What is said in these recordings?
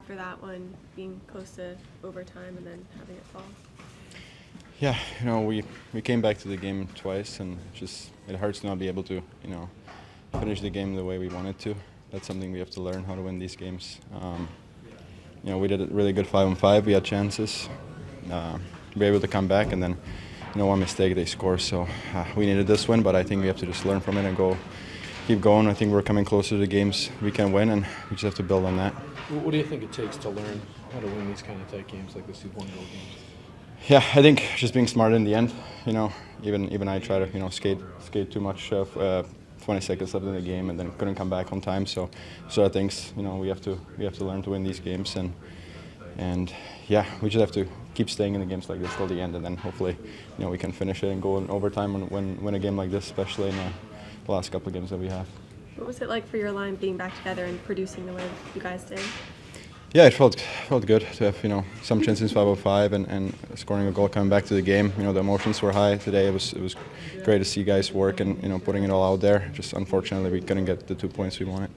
after that one, being close to overtime and then having it fall? Yeah, we came back to the game twice, and it hurts to not be able to, finish the game the way we wanted to. That's something we have to learn, how to win these games. We did a really good 5-on-5. We had chances. We were able to come back, and then, one mistake, they score. So we needed this win, but I think we have to just learn from it and keep going. I think we're coming closer to the games we can win, and we just have to build on that. What do you think it takes to learn how to win these kind of tight games like this 2-point goal games? Yeah, I think just being smart in the end. Even I try to skate too much. 20 seconds left in the game, and then couldn't come back on time. So I think we have to learn to win these games, and yeah, we just have to keep staying in the games like this till the end, and then hopefully we can finish it and go in overtime and win a game like this, especially in the last couple of games that we have. What was it like for your line being back together and producing the way you guys did? Yeah, it felt good to have some chances 5-on-5 and scoring a goal, coming back to the game. The emotions were high today. It was great to see guys work and putting it all out there. Just unfortunately we couldn't get the 2 points we wanted.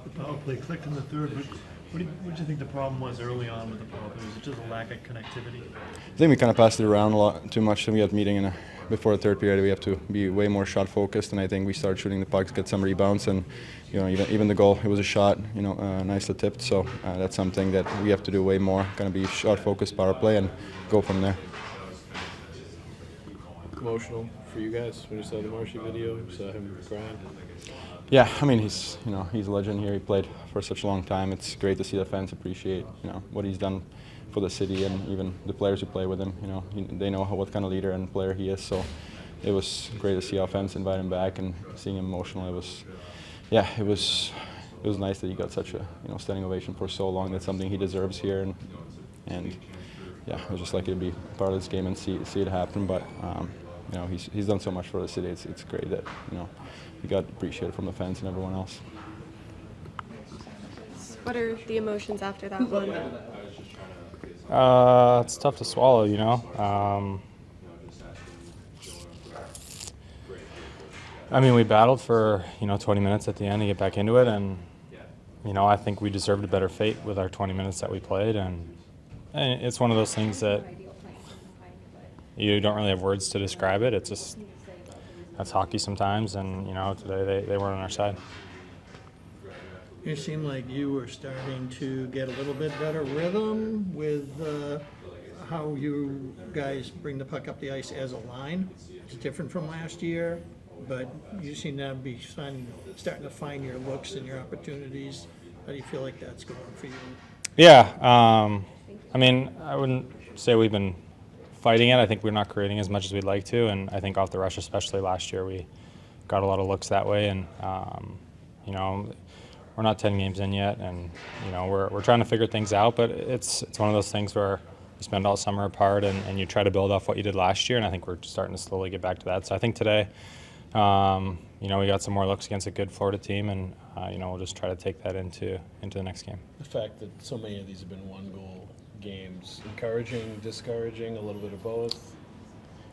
The power play clicked in the third, but what do you think the problem was early on with the power play? Was it just a lack of connectivity? I think we kind of passed it around a lot too much. We had meeting before the third period. We have to be way more shot focused, and I think we started shooting the pucks, get some rebounds, and even the goal, it was a shot, nicely tipped. So that's something that we have to do way more. Kind of be shot focused power play and go from there. Emotional for you guys when you saw the Marshy video, you saw him crying? Yeah, I mean he's a legend here. He played for such a long time. It's great to see the fans appreciate what he's done for the city, and even the players who play with him. They know what kind of leader and player he is. So it was great to see our fans invite him back and seeing him emotional. It was nice that he got such a standing ovation for so long. That's something he deserves here, and yeah, I was just lucky to be part of this game and see it happen. But he's done so much for the city. It's great that he got appreciated from the fans and everyone else. What are the emotions after that one? It's tough to swallow, I mean, we battled for 20 minutes at the end to get back into it, and I think we deserved a better fate with our 20 minutes that we played, and it's one of those things that you don't really have words to describe it. It's just that's hockey sometimes, and today they weren't on our side. It seemed like you were starting to get a little bit better rhythm with how you guys bring the puck up the ice as a line. It's different from last year, but you seem to be starting to find your looks and your opportunities. How do you feel like that's going for you? Yeah, I mean, I wouldn't say we've been fighting it. I think we're not creating as much as we'd like to, and I think off the rush, especially last year, we got a lot of looks that way, and we're not 10 games in yet, and we're trying to figure things out. But it's one of those things where you spend all summer apart, and you try to build off what you did last year. And I think we're starting to slowly get back to that. So I think today, we got some more looks against a good Florida team, and we'll just try to take that into the next game. The fact that so many of these have been one-goal games, encouraging, discouraging, a little bit of both?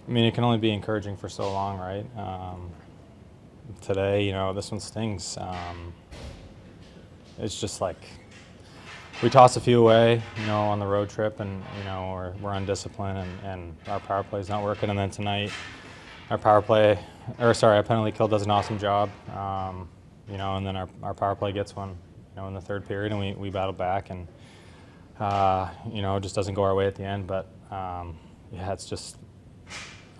I mean, it can only be encouraging for so long, right? Today, this one stings. It's just like we toss a few away, on the road trip, and we're undisciplined, and our power play is not working. And then tonight, our penalty kill does an awesome job, and then our power play gets one, in the third period, and we battle back, and it just doesn't go our way at the end. But it's just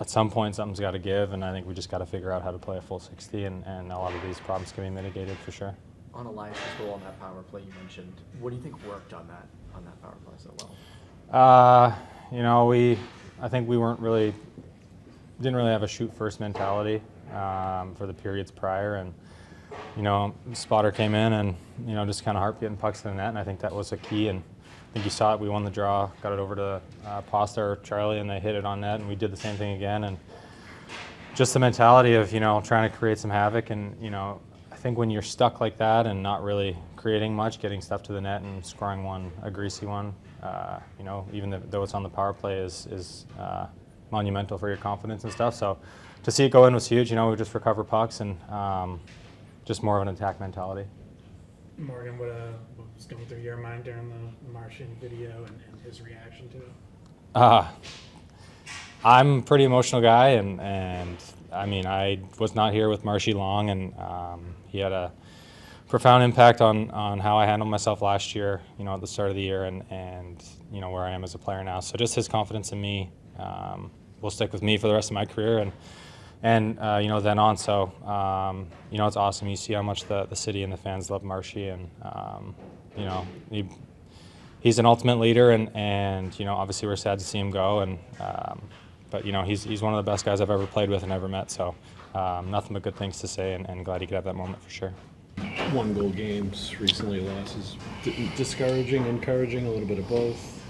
at some point something's got to give, and I think we just got to figure out how to play a full 60, and a lot of these problems can be mitigated for sure. On Elias's goal on that power play you mentioned, what do you think worked on that power play so well? I think we didn't really have a shoot first mentality for the periods prior, and Spotter came in and just kind of harped getting pucks to the net, and I think that was a key. And I think you saw it. We won the draw, got it over to Pasta or Charlie, and they hit it on net, and we did the same thing again. And just the mentality of trying to create some havoc, and I think when you're stuck like that and not really creating much, getting stuff to the net and scoring a greasy one, even though it's on the power play, is monumental for your confidence and stuff. So to see it go in was huge. We just recover pucks and just more of an attack mentality. Morgan, what was going through your mind during the Martian video and his reaction to it? I'm a pretty emotional guy, and I mean, I was not here with Marshy long, and he had a profound impact on how I handled myself last year, at the start of the year, and where I am as a player now. So just his confidence in me will stick with me for the rest of my career, and then on. So it's awesome. You see how much the city and the fans love Marshy, and he's an ultimate leader, and obviously we're sad to see him go, but he's one of the best guys I've ever played with and ever met. So nothing but good things to say, and glad he could have that moment for sure. One goal games, recently losses. Discouraging, encouraging, a little bit of both.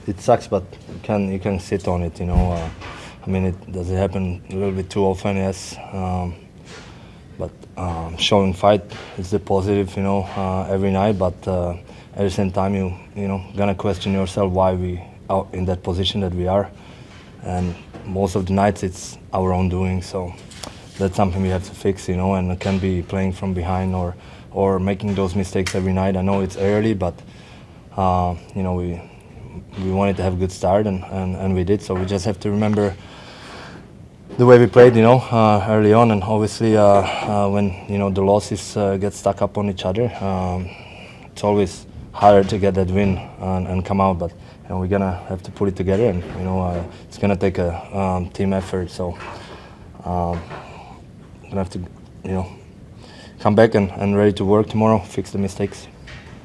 It sucks, but you can sit on it. Does it happen a little bit too often? Yes. But showing fight is the positive, every night. But at the same time, you gonna question yourself why we are in that position that we are, and most of the nights it's our own doing. So that's something we have to fix, and it can be playing from behind or making those mistakes every night. I know it's early, but we wanted to have a good start, and we did. So we just have to remember the way we played, early on, and obviously when the losses get stuck up on each other, it's always harder to get that win and come out. But we're gonna have to put it together, and it's gonna take a team effort. So gonna have to come back and ready to work tomorrow, fix the mistakes.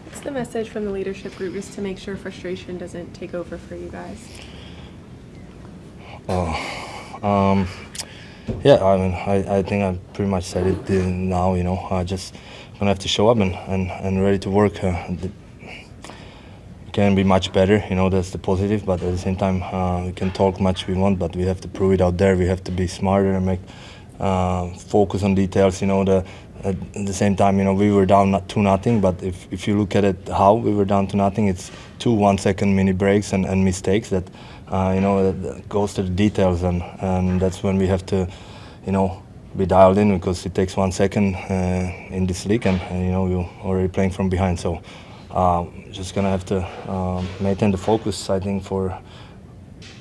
What's the message from the leadership group just to make sure frustration doesn't take over for you guys? I think I pretty much said it now. I just gonna have to show up and ready to work. Can be much better, that's the positive. But at the same time, we can talk much we want, but we have to prove it out there. We have to be smarter and make focus on details. At the same time, we were down 2-0, but if you look at it, how we were down 2-0, it's 2 1-second mini breaks and mistakes that that goes to the details, and that's when we have to be dialed in, because it takes 1 second in this league, and you're already playing from behind. So just gonna have to maintain the focus, I think, for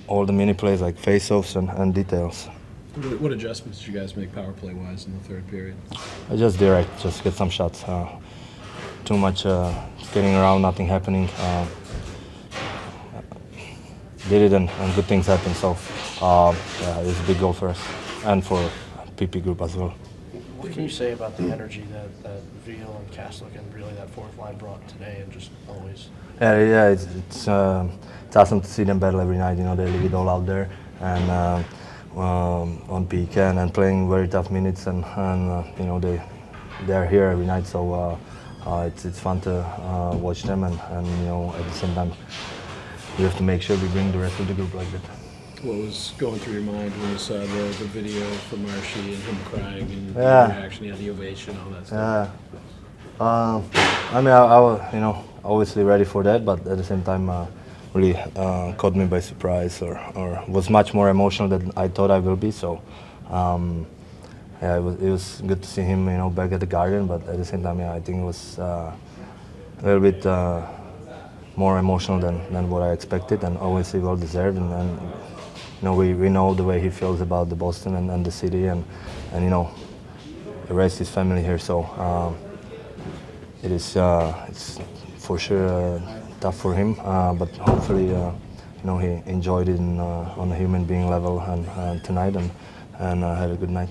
all the mini plays like face-offs and details. What adjustments did you guys make power play wise in the third period? I just direct, just get some shots. Too much getting around, nothing happening. Did it, and good things happened. So it was a big goal for us and for PP group as well. What can you say about the energy that Veal and Kaslik and really that fourth line brought today, and just always? Yeah, it's awesome to see them battle every night. They leave it all out there, and on PK and playing very tough minutes, and they're here every night. So it's fun to watch them, and at the same time we have to make sure we bring the rest of the group like that. What was going through your mind when you saw the video from Marshy and him crying and the reaction, the ovation, all that stuff? I was obviously ready for that, but at the same time really caught me by surprise, or was much more emotional than I thought I will be. So it was good to see him back at the Garden, but at the same time I think it was a little bit more emotional than what I expected, and obviously well deserved, and we know the way he feels about the Boston and the city, and raised his family here. So it's for sure tough for him, but hopefully he enjoyed it on a human being level and tonight, and had a good night.